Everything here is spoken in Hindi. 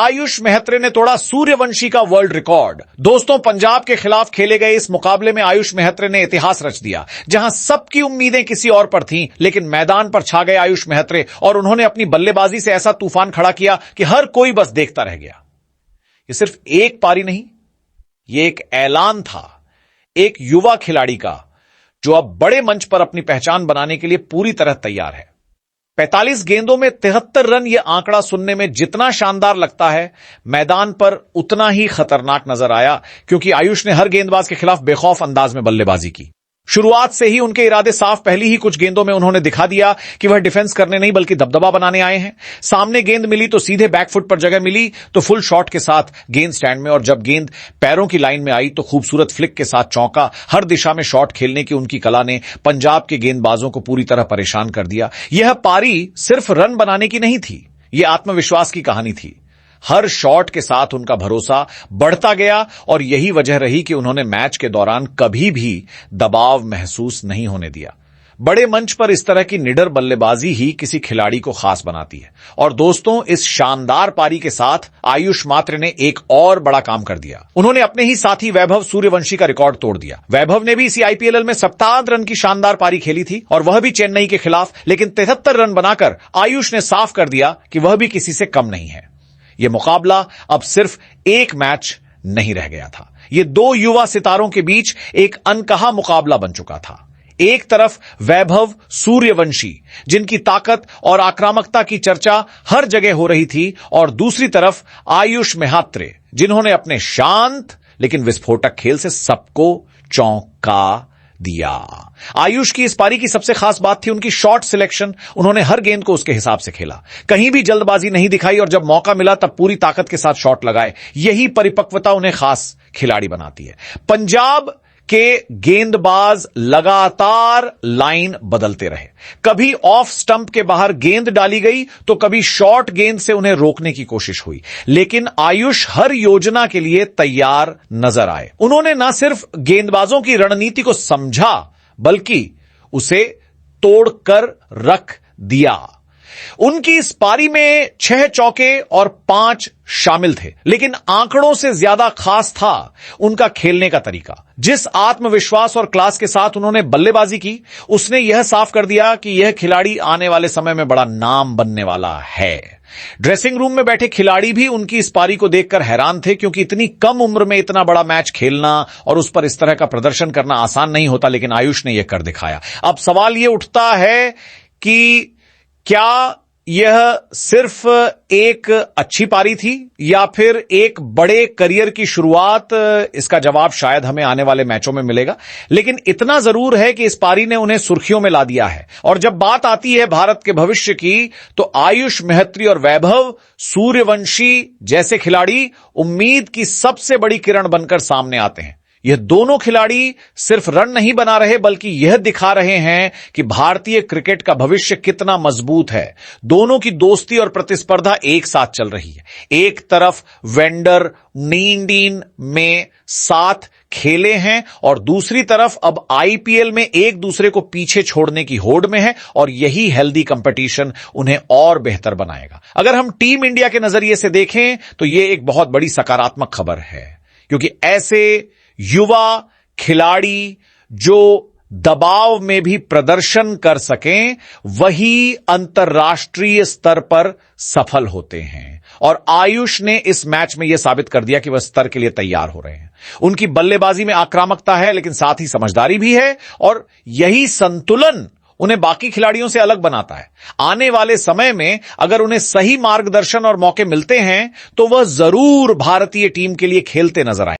आयुष मेहत्रे ने तोड़ा सूर्यवंशी का वर्ल्ड रिकॉर्ड। दोस्तों, पंजाब के खिलाफ खेले गए इस मुकाबले में आयुष मेहत्रे ने इतिहास रच दिया। जहां सबकी उम्मीदें किसी और पर थीं, लेकिन मैदान पर छा गए आयुष मेहत्रे और उन्होंने अपनी बल्लेबाजी से ऐसा तूफान खड़ा किया कि हर कोई बस देखता रह गया। यह सिर्फ एक पारी नहीं, यह एक ऐलान था एक युवा खिलाड़ी का जो अब बड़े मंच पर अपनी पहचान बनाने के लिए पूरी तरह तैयार है। 45 गेंदों में 73 रन, यह आंकड़ा सुनने में जितना शानदार लगता है, मैदान पर उतना ही खतरनाक नजर आया, क्योंकि आयुष ने हर गेंदबाज के खिलाफ बेखौफ अंदाज में बल्लेबाजी की। शुरुआत से ही उनके इरादे साफ। पहली ही कुछ गेंदों में उन्होंने दिखा दिया कि वह डिफेंस करने नहीं बल्कि दबदबा बनाने आए हैं। सामने गेंद मिली तो सीधे बैकफुट पर जगह मिली तो फुल शॉट के साथ गेंद स्टैंड में, और जब गेंद पैरों की लाइन में आई तो खूबसूरत फ्लिक के साथ चौका। हर दिशा में शॉट खेलने की उनकी कला ने पंजाब के गेंदबाजों को पूरी तरह परेशान कर दिया। यह पारी सिर्फ रन बनाने की नहीं थी, यह आत्मविश्वास की कहानी थी। हर शॉट के साथ उनका भरोसा बढ़ता गया और यही वजह रही कि उन्होंने मैच के दौरान कभी भी दबाव महसूस नहीं होने दिया। बड़े मंच पर इस तरह की निडर बल्लेबाजी ही किसी खिलाड़ी को खास बनाती है। और दोस्तों, इस शानदार पारी के साथ आयुष मेहत्रे ने एक और बड़ा काम कर दिया। उन्होंने अपने ही साथी वैभव सूर्यवंशी का रिकॉर्ड तोड़ दिया। वैभव ने भी इसी आईपीएल में 57 रन की शानदार पारी खेली थी, और वह भी चेन्नई के खिलाफ, लेकिन 73 रन बनाकर आयुष ने साफ कर दिया कि वह भी किसी से कम नहीं है। यह मुकाबला अब सिर्फ एक मैच नहीं रह गया था, यह दो युवा सितारों के बीच एक अनकहा मुकाबला बन चुका था। एक तरफ वैभव सूर्यवंशी, जिनकी ताकत और आक्रामकता की चर्चा हर जगह हो रही थी, और दूसरी तरफ आयुष मेहत्रे, जिन्होंने अपने शांत लेकिन विस्फोटक खेल से सबको चौंका दिया। आयुष की इस पारी की सबसे खास बात थी उनकी शॉट सिलेक्शन। उन्होंने हर गेंद को उसके हिसाब से खेला, कहीं भी जल्दबाजी नहीं दिखाई, और जब मौका मिला तब पूरी ताकत के साथ शॉट लगाए। यही परिपक्वता उन्हें खास खिलाड़ी बनाती है। पंजाब के गेंदबाज लगातार लाइन बदलते रहे। कभी ऑफ स्टंप के बाहर गेंद डाली गई तो कभी शॉर्ट गेंद से उन्हें रोकने की कोशिश हुई, लेकिन आयुष हर योजना के लिए तैयार नजर आए। उन्होंने न सिर्फ गेंदबाजों की रणनीति को समझा, बल्कि उसे तोड़कर रख दिया। उनकी इस पारी में 6 चौके और 5 शामिल थे, लेकिन आंकड़ों से ज्यादा खास था उनका खेलने का तरीका। जिस आत्मविश्वास और क्लास के साथ उन्होंने बल्लेबाजी की, उसने यह साफ कर दिया कि यह खिलाड़ी आने वाले समय में बड़ा नाम बनने वाला है। ड्रेसिंग रूम में बैठे खिलाड़ी भी उनकी इस पारी को देखकर हैरान थे, क्योंकि इतनी कम उम्र में इतना बड़ा मैच खेलना और उस पर इस तरह का प्रदर्शन करना आसान नहीं होता, लेकिन आयुष ने यह कर दिखाया। अब सवाल यह उठता है कि क्या यह सिर्फ एक अच्छी पारी थी या फिर एक बड़े करियर की शुरुआत? इसका जवाब शायद हमें आने वाले मैचों में मिलेगा, लेकिन इतना जरूर है कि इस पारी ने उन्हें सुर्खियों में ला दिया है। और जब बात आती है भारत के भविष्य की, तो आयुष मेहत्री और वैभव सूर्यवंशी जैसे खिलाड़ी उम्मीद की सबसे बड़ी किरण बनकर सामने आते हैं। यह दोनों खिलाड़ी सिर्फ रन नहीं बना रहे, बल्कि यह दिखा रहे हैं कि भारतीय क्रिकेट का भविष्य कितना मजबूत है। दोनों की दोस्ती और प्रतिस्पर्धा एक साथ चल रही है। एक तरफ वेंडर नींडीन में साथ खेले हैं, और दूसरी तरफ अब आईपीएल में एक दूसरे को पीछे छोड़ने की होड़ में है, और यही हेल्दी कंपटीशन उन्हें और बेहतर बनाएगा। अगर हम टीम इंडिया के नजरिए से देखें तो यह एक बहुत बड़ी सकारात्मक खबर है, क्योंकि ऐसे युवा खिलाड़ी जो दबाव में भी प्रदर्शन कर सकें, वही अंतर्राष्ट्रीय स्तर पर सफल होते हैं। और आयुष ने इस मैच में यह साबित कर दिया कि वह स्तर के लिए तैयार हो रहे हैं। उनकी बल्लेबाजी में आक्रामकता है, लेकिन साथ ही समझदारी भी है, और यही संतुलन उन्हें बाकी खिलाड़ियों से अलग बनाता है। आने वाले समय में अगर उन्हें सही मार्गदर्शन और मौके मिलते हैं, तो वह जरूर भारतीय टीम के लिए खेलते नजर आएंगे।